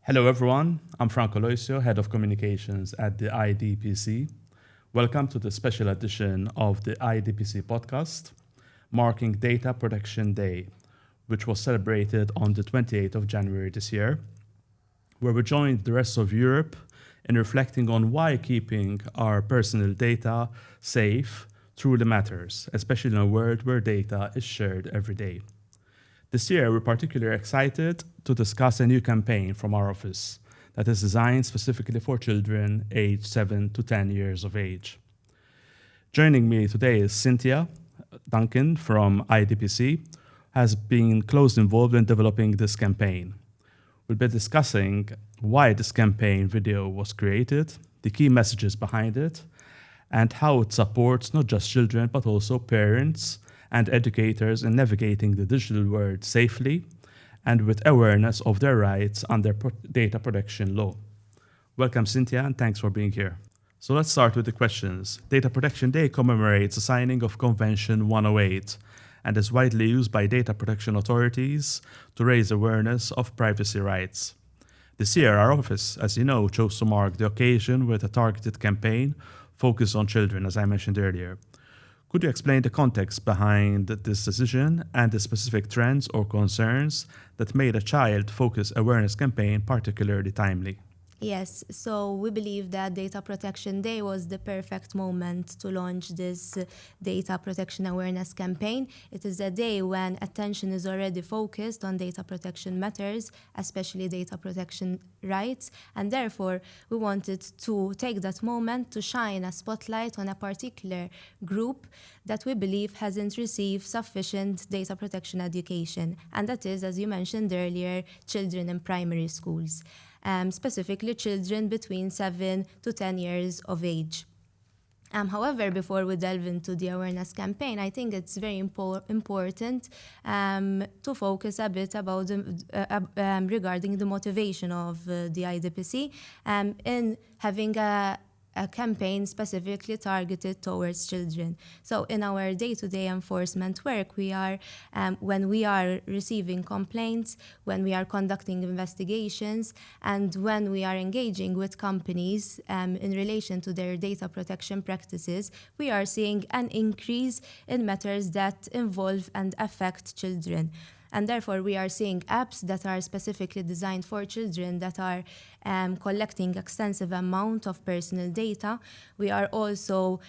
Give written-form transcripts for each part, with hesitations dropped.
Hello, everyone. I'm Franco Loisio, Head of Communications at the IDPC. Welcome to the special edition of the IDPC podcast, marking Data Protection Day, which was celebrated on the 28th of January this year, where we joined the rest of Europe in reflecting on why keeping our personal data safe truly matters, especially in a world where data is shared every day. This year, we're particularly excited to discuss a new campaign from our office that is designed specifically for children aged 7 to 10 years of age. Joining me today is Cynthia. Duncan from IDPC has been closely involved in developing this campaign. We'll be discussing why this campaign video was created, the key messages behind it, and how it supports not just children but also parents and educators in navigating the digital world safely and with awareness of their rights under data protection law. Welcome, Cynthia, and thanks for being here. So let's start with the questions. Data Protection Day commemorates the signing of Convention 108 and is widely used by data protection authorities to raise awareness of privacy rights. This year, our office, as you know, chose to mark the occasion with a targeted campaign focused on children, as I mentioned earlier. Could you explain the context behind this decision and the specific trends or concerns that made a child-focused awareness campaign particularly timely? Yes, so we believe that Data Protection Day was the perfect moment to launch this data protection awareness campaign. It is a day when attention is already focused on data protection matters, especially data protection rights, and therefore we wanted to take that moment to shine a spotlight on a particular group that we believe hasn't received sufficient data protection education, and that is, as you mentioned earlier, children in primary schools. Specifically children between 7 to 10 years of age. However, before we delve into the awareness campaign, I think it's very important to focus a bit about regarding the motivation of the IDPC in having a campaign specifically targeted towards children. So in our day-to-day enforcement work, we are, when we are receiving complaints, when we are conducting investigations, and when we are engaging with companies in relation to their data protection practices, we are seeing an increase in matters that involve and affect children. And therefore, we are seeing apps that are specifically designed for children that are collecting extensive amount of personal data. We are also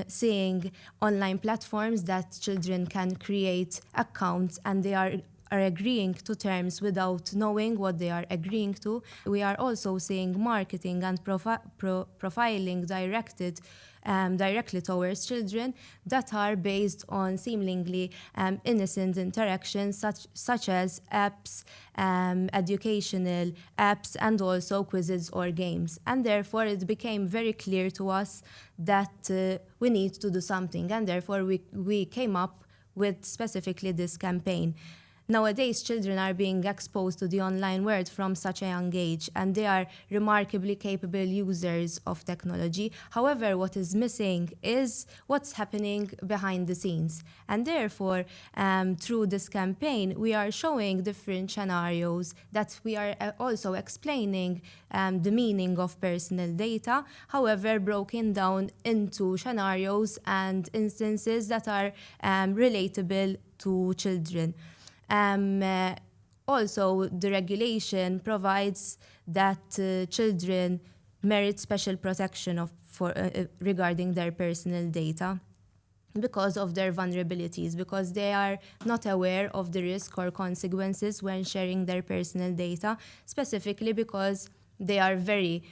seeing online platforms that children can create accounts and they are agreeing to terms without knowing what they are agreeing to. We are also seeing marketing and profiling directly towards children that are based on seemingly innocent interactions such as apps, educational apps, and also quizzes or games. And therefore, it became very clear to us that we need to do something, and therefore we came up with specifically this campaign. Nowadays, children are being exposed to the online world from such a young age, and they are remarkably capable users of technology. However, what is missing is what's happening behind the scenes. And therefore, through this campaign, we are showing different scenarios that we are also explaining the meaning of personal data, however, broken down into scenarios and instances that are relatable to children. Also, the regulation provides that children merit special protection regarding their personal data because of their vulnerabilities, because they are not aware of the risk or consequences when sharing their personal data, specifically because they are very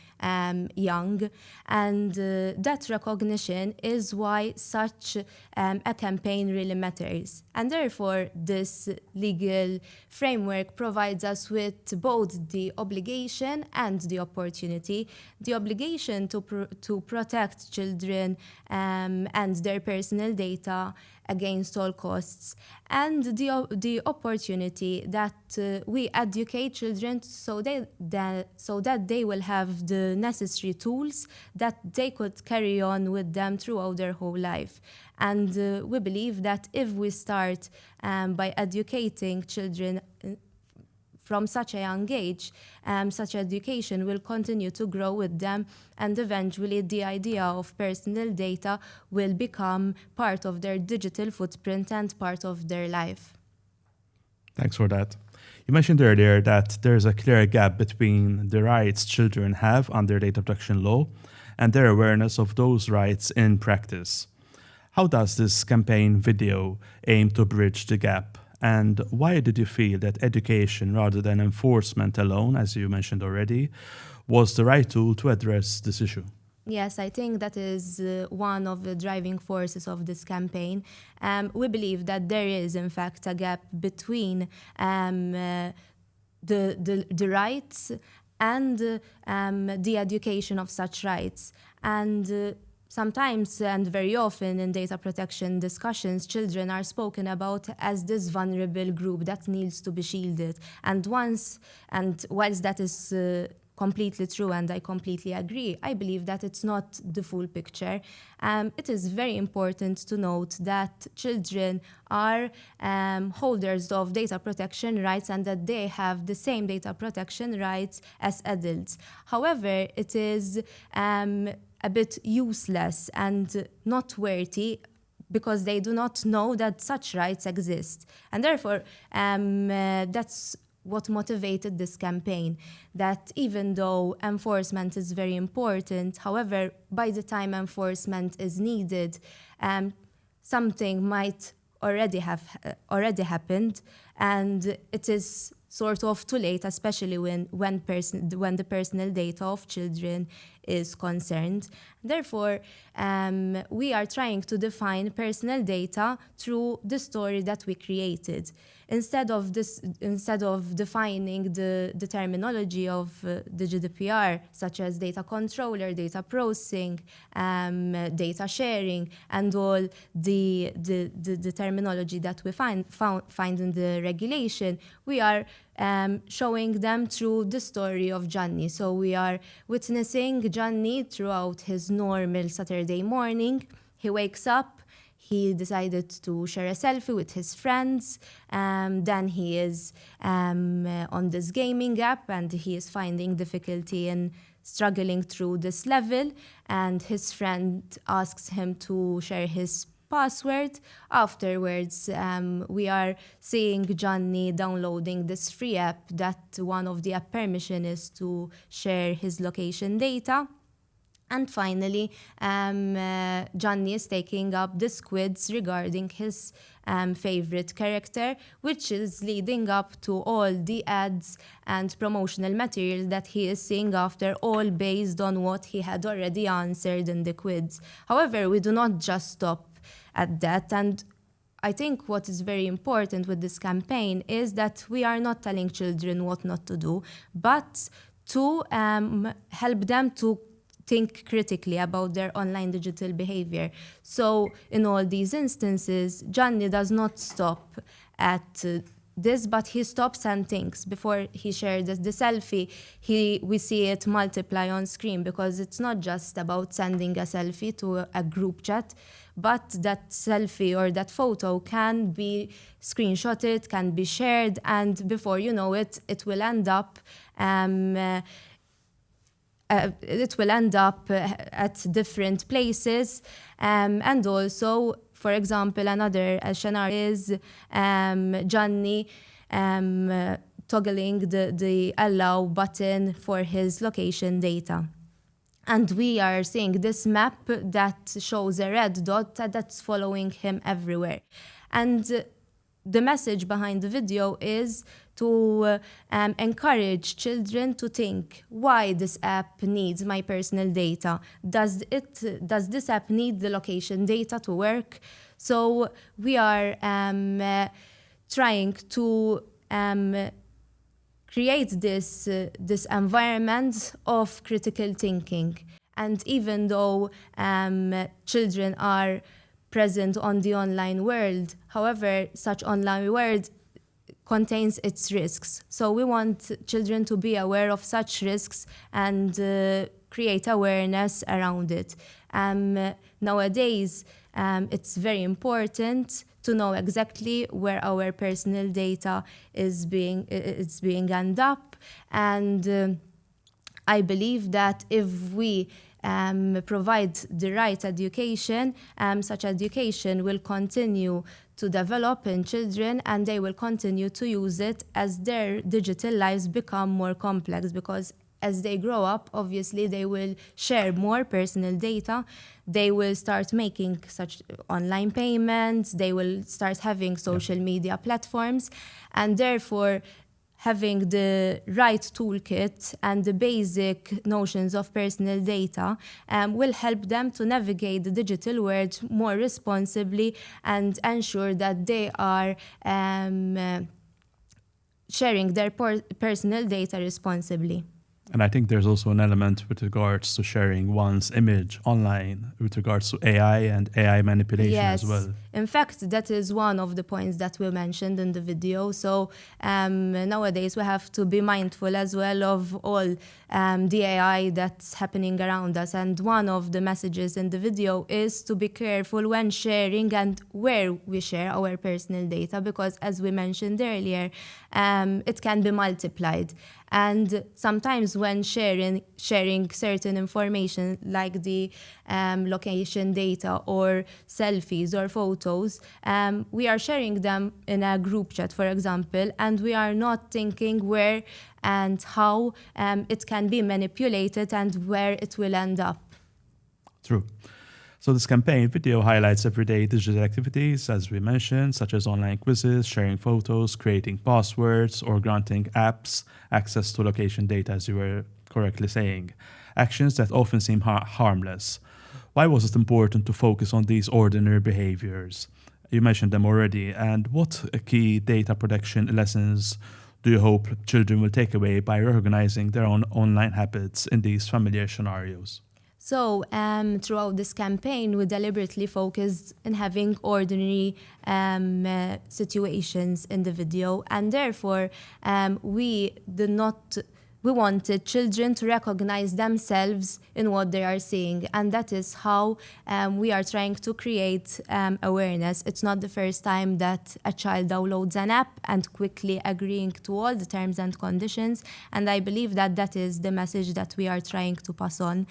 young, and that recognition is why such a campaign really matters. And therefore, this legal framework provides us with both the obligation and the opportunity. The obligation to protect children and their personal data against all costs, and the opportunity that we educate children so that they will have the necessary tools that they could carry on with them throughout their whole life. And we believe that if we start by educating children from such a young age, such education will continue to grow with them, and eventually the idea of personal data will become part of their digital footprint and part of their life. Thanks for that. You mentioned earlier that there's a clear gap between the rights children have under data protection law and their awareness of those rights in practice. How does this campaign video aim to bridge the gap? And why did you feel that education rather than enforcement alone, as you mentioned already, was the right tool to address this issue? Yes, I think that is one of the driving forces of this campaign. We believe that there is, in fact, a gap between the rights and the education of such rights. And sometimes and very often in data protection discussions, children are spoken about as this vulnerable group that needs to be shielded. And whilst that is completely true, and I completely agree, I believe that it's not the full picture. It is very important to note that children are holders of data protection rights and that they have the same data protection rights as adults. However, it is a bit useless and not worthy because they do not know that such rights exist. And therefore, that's what motivated this campaign, that even though enforcement is very important, however, by the time enforcement is needed, something might already happened, and it is sort of too late, especially when the personal data of children is concerned. Therefore, we are trying to define personal data through the story that we created. Instead of defining the terminology of the GDPR, such as data controller, data processing, data sharing, and all the terminology that we find in the regulation, we are showing them through the story of Gianni. So we are witnessing Gianni throughout his normal Saturday morning. He wakes up, he decided to share a selfie with his friends, then he is on this gaming app and he is finding difficulty in struggling through this level, and his friend asks him to share his password. Afterwards, we are seeing Gianni downloading this free app that one of the app permission is to share his location data. And finally, Gianni is taking up this quiz regarding his favorite character, which is leading up to all the ads and promotional material that he is seeing after, all based on what he had already answered in the quiz. However, we do not just stop at that, and I think what is very important with this campaign is that we are not telling children what not to do, but to help them to think critically about their online digital behavior. So in all these instances, Gianni does not stop at this, but he stops and thinks. Before he shares the selfie, we see it multiply on screen, because it's not just about sending a selfie to a group chat, but that selfie or that photo can be screenshotted, can be shared, and before you know it, it will end up at different places. And also, for example, another scenario is Gianni toggling the allow button for his location data. And we are seeing this map that shows a red dot that's following him everywhere. And the message behind the video is to encourage children to think why this app needs my personal data. Does this app need the location data to work? So we are trying to create this environment of critical thinking. And even though children are present on the online world, however, such online world contains its risks. So we want children to be aware of such risks and create awareness around it. Nowadays, it's very important to know exactly where our personal data is being ended up. And I believe that if we provide the right education, such education will continue to develop in children, and they will continue to use it as their digital lives become more complex, because as they grow up, obviously they will share more personal data. They will start making such online payments. They will start having social media platforms, and therefore having the right toolkit and the basic notions of personal data will help them to navigate the digital world more responsibly and ensure that they are sharing their personal data responsibly. And I think there's also an element with regards to sharing one's image online with regards to AI and AI manipulation as well. In fact, that is one of the points that we mentioned in the video. So nowadays we have to be mindful as well of all the AI that's happening around us. And one of the messages in the video is to be careful when sharing and where we share our personal data, because as we mentioned earlier, it can be multiplied. And sometimes when sharing certain information like the location data or selfies or photos, we are sharing them in a group chat, for example, and we are not thinking where and how it can be manipulated and where it will end up. True. So this campaign video highlights everyday digital activities, as we mentioned, such as online quizzes, sharing photos, creating passwords, or granting apps access to location data, as you were correctly saying. Actions that often seem harmless. Why was it important to focus on these ordinary behaviors? You mentioned them already. And what key data protection lessons do you hope children will take away by recognizing their own online habits in these familiar scenarios? So throughout this campaign, we deliberately focused on having ordinary situations in the video, and therefore we wanted children to recognize themselves in what they are seeing, and that is how we are trying to create awareness. It's not the first time that a child downloads an app and quickly agreeing to all the terms and conditions, and I believe that that is the message that we are trying to pass on.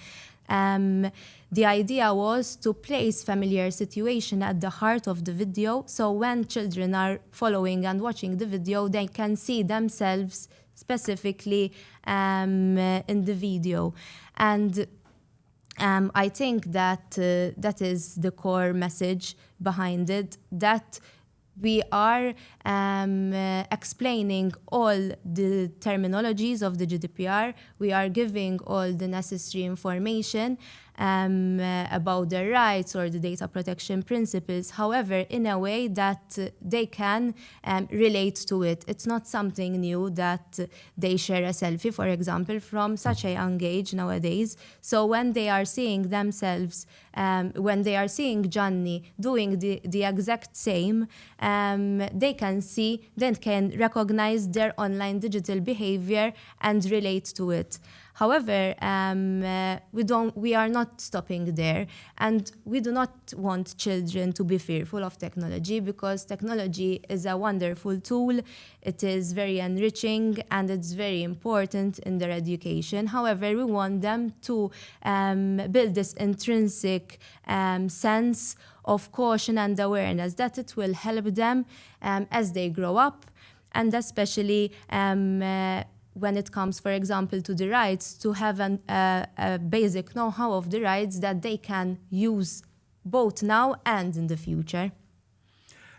The idea was to place familiar situation at the heart of the video, so when children are following and watching the video, they can see themselves specifically in the video. And I think that that is the core message behind it, that we are explaining all the terminologies of the GDPR. We are giving all the necessary information about their rights or the data protection principles, however, in a way that they can relate to it. It's not something new that they share a selfie, for example, from such a young age nowadays. So when they are seeing themselves, when they are seeing Johnny doing the exact same, they can see, they can recognize their online digital behavior and relate to it. However, we are not stopping there, and we do not want children to be fearful of technology, because technology is a wonderful tool. It is very enriching and it's very important in their education. However, we want them to build this intrinsic sense of caution and awareness that it will help them as they grow up, and especially when it comes, for example, to the rights, to have a basic know-how of the rights that they can use both now and in the future.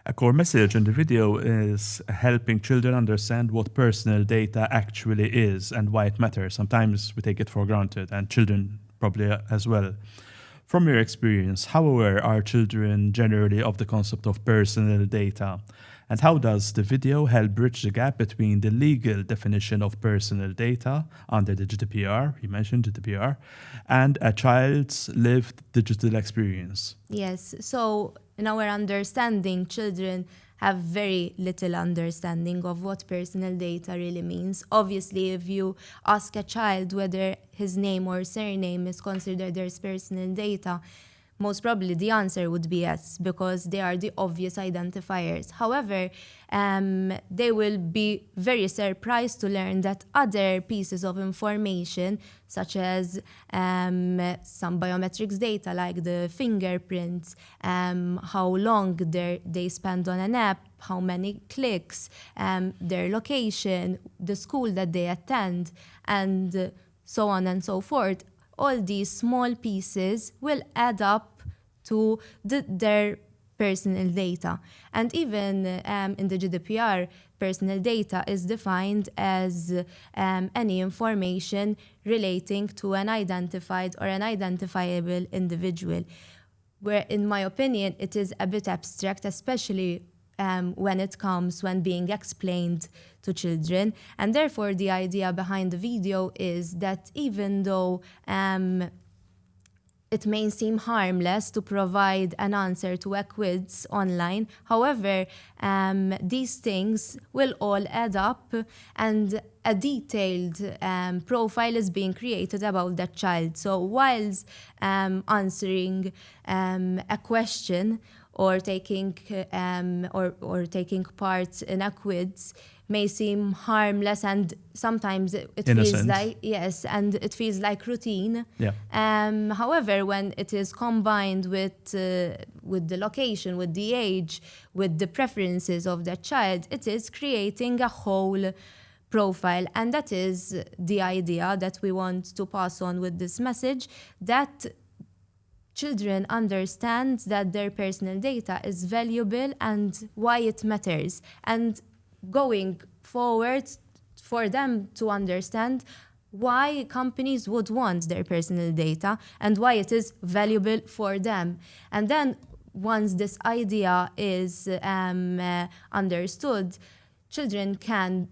A core message in the video is helping children understand what personal data actually is and why it matters. Sometimes we take it for granted, and children probably as well. From your experience, how aware are children generally of the concept of personal data? And how does the video help bridge the gap between the legal definition of personal data under the GDPR, you mentioned GDPR, and a child's lived digital experience? Yes, so in our understanding, children have very little understanding of what personal data really means. Obviously, if you ask a child whether his name or surname is considered as personal data, most probably the answer would be yes, because they are the obvious identifiers. However, they will be very surprised to learn that other pieces of information, such as some biometrics data like the fingerprints, how long they spend on an app, how many clicks, their location, the school that they attend, and so on and so forth. All these small pieces will add up to their personal data. And even in the GDPR, personal data is defined as any information relating to an identified or an identifiable individual, where, in my opinion, it is a bit abstract, especially when being explained to children. And therefore, the idea behind the video is that even though it may seem harmless to provide an answer to a quiz online, however, these things will all add up, and a detailed profile is being created about that child. So whilst answering a question or taking part in a quiz may seem harmless, and sometimes it feels like, yes, and it feels like routine. Yeah. However, when it is combined with the location, with the age, with the preferences of the child, it is creating a whole profile. And that is the idea that we want to pass on with this message, that children understand that their personal data is valuable and why it matters. And going forward, for them to understand why companies would want their personal data and why it is valuable for them. And then once this idea is understood, children can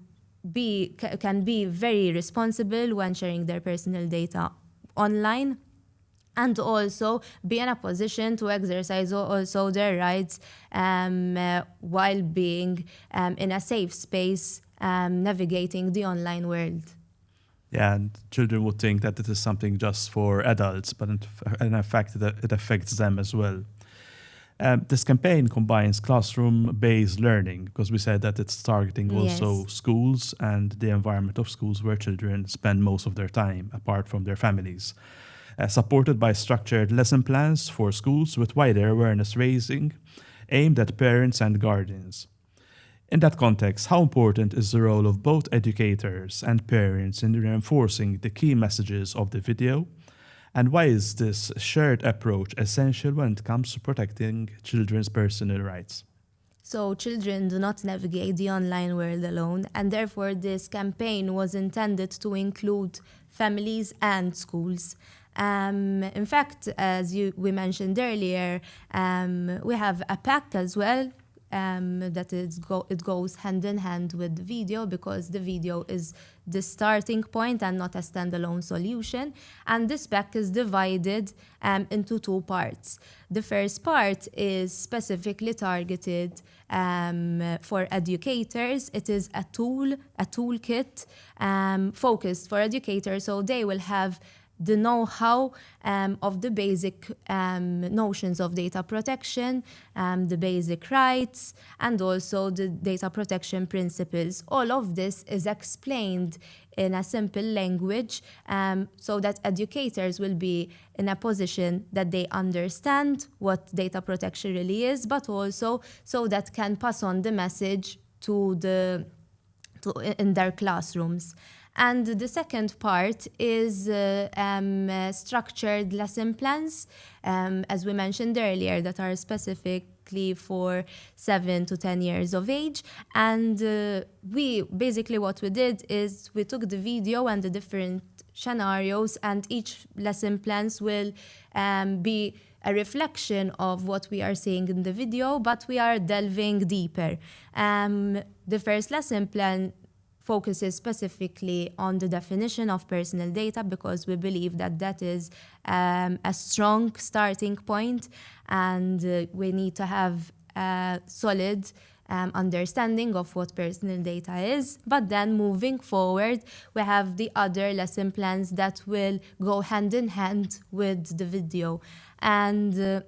be very responsible when sharing their personal data online, and also be in a position to exercise also their rights while being in a safe space, navigating the online world. Yeah, and children would think that it is something just for adults, but in fact it affects them as well. This campaign combines classroom-based learning, because we said that it's targeting also schools and the environment of schools where children spend most of their time apart from their families. Supported by structured lesson plans for schools with wider awareness raising, aimed at parents and guardians. In that context, how important is the role of both educators and parents in reinforcing the key messages of the video? And why is this shared approach essential when it comes to protecting children's personal rights? So children do not navigate the online world alone, and therefore this campaign was intended to include families and schools. In fact, as we mentioned earlier, we have a pack as well that it goes hand in hand with the video, because the video is the starting point and not a standalone solution. And this pack is divided into two parts. The first part is specifically targeted for educators. It is a toolkit focused for educators, so they will have the know-how of the basic notions of data protection, the basic rights, and also the data protection principles. All of this is explained in a simple language, so that educators will be in a position that they understand what data protection really is, but also so that can pass on the message in their classrooms. And the second part is structured lesson plans, as we mentioned earlier, that are specifically for 7 to 10 years of age. And what we did is we took the video and the different scenarios, and each lesson plans will be a reflection of what we are seeing in the video, but we are delving deeper. The first lesson plan focuses specifically on the definition of personal data, because we believe that is a strong starting point, and we need to have a solid understanding of what personal data is. But then moving forward, we have the other lesson plans that will go hand in hand with the video. And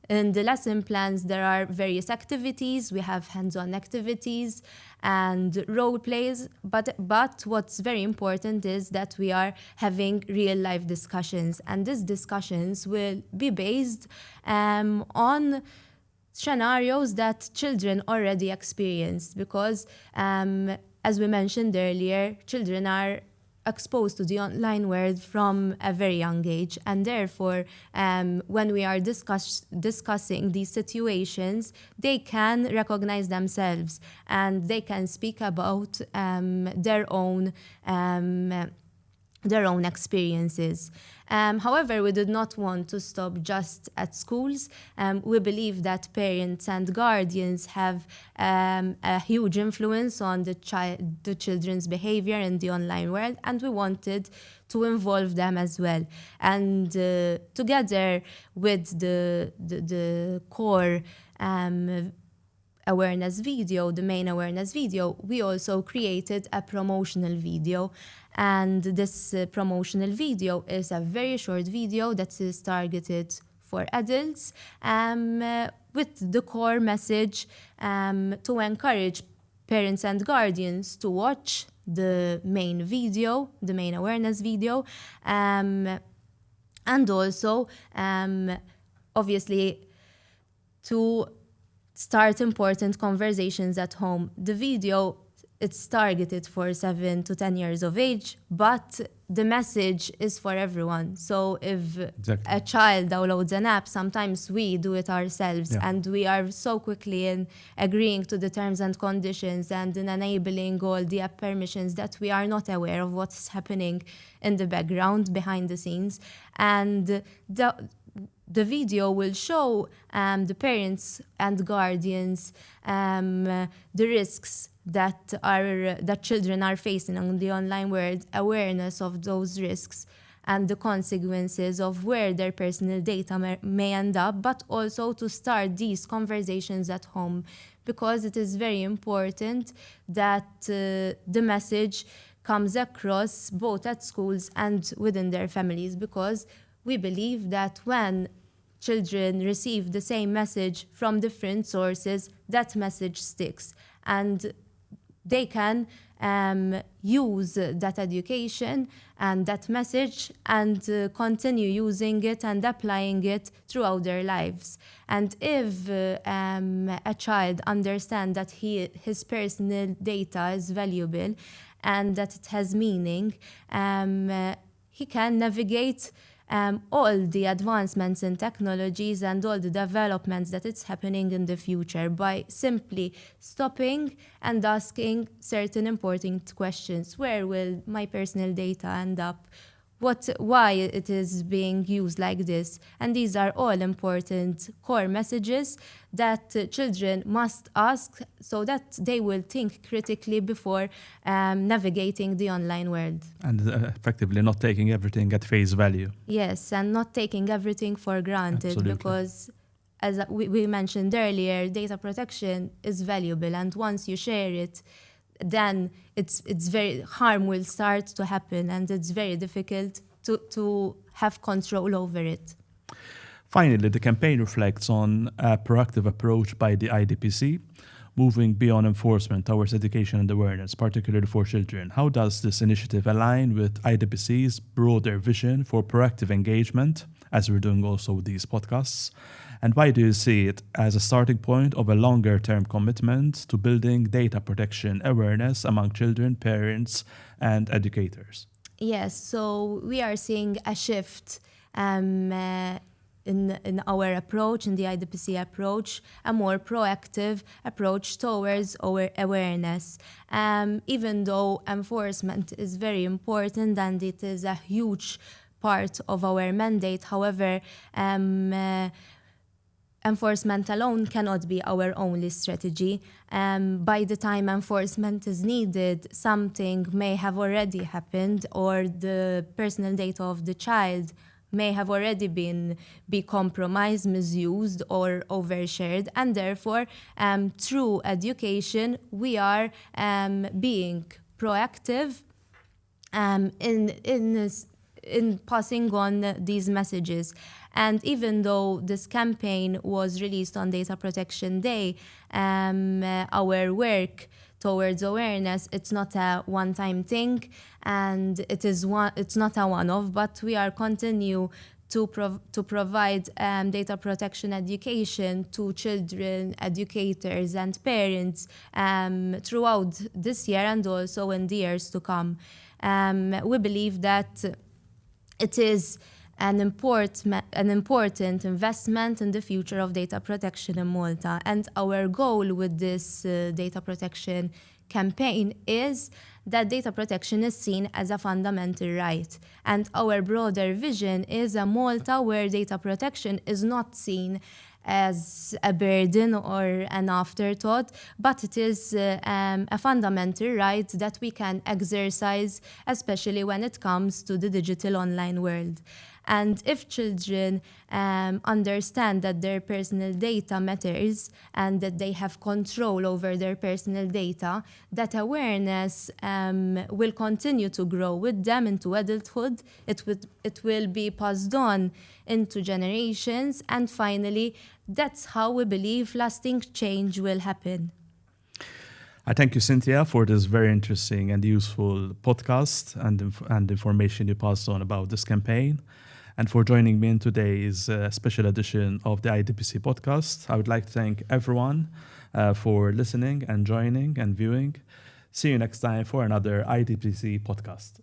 in the lesson plans, there are various activities. We have hands-on activities and role plays. But what's very important is that we are having real-life discussions. And these discussions will be based on scenarios that children already experienced. Because, as we mentioned earlier, children are exposed to the online world from a very young age, and therefore when we are discussing these situations, they can recognize themselves and they can speak about their own experiences. However, we did not want to stop just at schools. We believe that parents and guardians have a huge influence on the children's behavior in the online world, and we wanted to involve them as well. And together with the core awareness video, the main awareness video, we also created a promotional video. And this promotional video is a very short video that is targeted for adults with the core message to encourage parents and guardians to watch the main video, the main awareness video, and also obviously to start important conversations at home. The video, it's targeted for 7 to 10 years of age, but the message is for everyone. So if a child downloads an app, sometimes we do it ourselves, and we are so quickly in agreeing to the terms and conditions and in enabling all the app permissions that we are not aware of what's happening in the background behind the scenes. And the video will show the parents and guardians the risks that children are facing in the online world, awareness of those risks and the consequences of where their personal data may end up, but also to start these conversations at home, because it is very important that the message comes across both at schools and within their families, because we believe that when children receive the same message from different sources, that message sticks, and they can use that education and that message and continue using it and applying it throughout their lives. And if a child understands that his personal data is valuable and that it has meaning, he can navigate all the advancements in technologies and all the developments that it's happening in the future by simply stopping and asking certain important questions. Where will my personal data end up? Why it is being used like this? And these are all important core messages that children must ask so that they will think critically before navigating the online world. And effectively not taking everything at face value. Yes, and not taking everything for granted. Absolutely. Because as we mentioned earlier, data protection is valuable, and once you share it, then harm will start to happen, and it's very difficult to have control over it. Finally, the campaign reflects on a proactive approach by the IDPC, moving beyond enforcement towards education and awareness, particularly for children. How does this initiative align with IDPC's broader vision for proactive engagement, as we're doing also with these podcasts? And why do you see it as a starting point of a longer-term commitment to building data protection awareness among children, parents, and educators? Yes, so we are seeing a shift in our approach, in the IDPC approach, a more proactive approach towards our awareness. Even though enforcement is very important and it is a huge part of our mandate, however, enforcement alone cannot be our only strategy. By the time enforcement is needed, something may have already happened, or the personal data of the child may have already be compromised, misused, or overshared, and therefore, through education, we are being proactive in passing on these messages. And even though this campaign was released on Data Protection Day, our work towards awareness, it's not a one-time thing, and it's not a one-off, but we are continue to provide data protection education to children, educators, and parents throughout this year and also in the years to come. We believe that it is an important investment in the future of data protection in Malta. And our goal with this data protection campaign is that data protection is seen as a fundamental right. And our broader vision is a Malta where data protection is not seen as a burden or an afterthought, but it is a fundamental right that we can exercise, especially when it comes to the digital online world. And if children understand that their personal data matters and that they have control over their personal data, that awareness will continue to grow with them into adulthood. It will be passed on into generations, and finally, that's how we believe lasting change will happen. I thank you, Cynthia, for this very interesting and useful podcast and information you passed on about this campaign. And for joining me in today's special edition of the IDPC podcast. I would like to thank everyone for listening and joining and viewing. See you next time for another IDPC podcast.